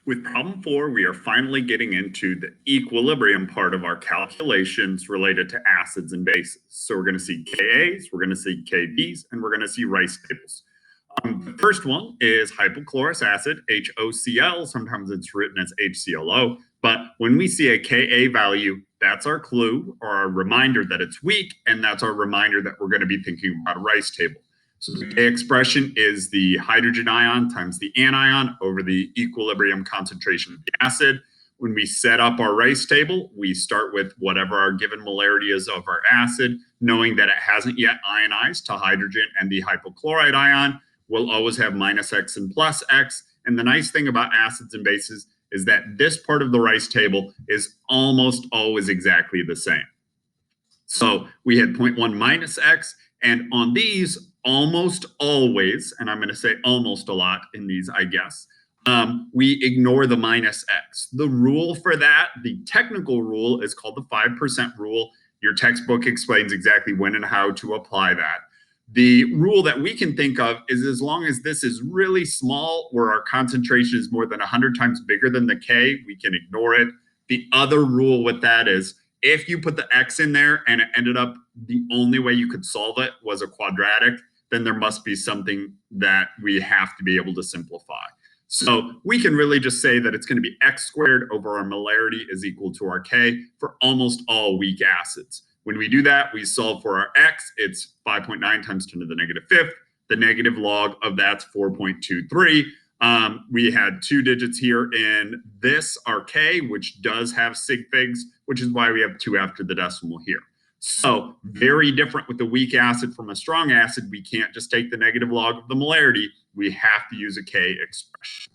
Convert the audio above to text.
With problem 4, we are finally getting into the equilibrium part of our calculations related to acids and bases. So we're going to see Kas, we're going to see Kbs, and we're going to see rice tables. The first one is hypochlorous acid, HOCl. Sometimes it's written as HClO. But when we see a Ka value, that's our clue or our reminder that it's weak, and that's our reminder that we're going to be thinking about a rice table. So the K expression is the hydrogen ion times the anion over the equilibrium concentration of the acid. When we set up our rice table, we start with whatever our given molarity is of our acid, knowing that it hasn't yet ionized to hydrogen and the hypochlorite ion. We'll always have minus X and plus X. And the nice thing about acids and bases is that this part of the rice table is almost always exactly the same. So we had 0.1 minus X, and on these, almost always, and I'm going to say almost a lot in these, I guess, we ignore the minus X. The rule for that, the technical rule, is called the 5% rule. Your textbook explains exactly when and how to apply that. The rule that we can think of is as long as this is really small, where our concentration is more than 100 times bigger than the K, we can ignore it. The other rule with that is if you put the X in there and it ended up the only way you could solve it was a quadratic, then there must be something that we have to be able to simplify. So we can really just say that it's going to be X squared over our molarity is equal to our K for almost all weak acids. When we do that, we solve for our X. It's 5.9 times 10 to the negative fifth. The negative log of that's 4.23. We had 2 digits here in this, our K, which does have sig figs, which is why we have 2 after the decimal here. So very different with the weak acid from a strong acid. We can't just take the negative log of the molarity. We have to use a K expression.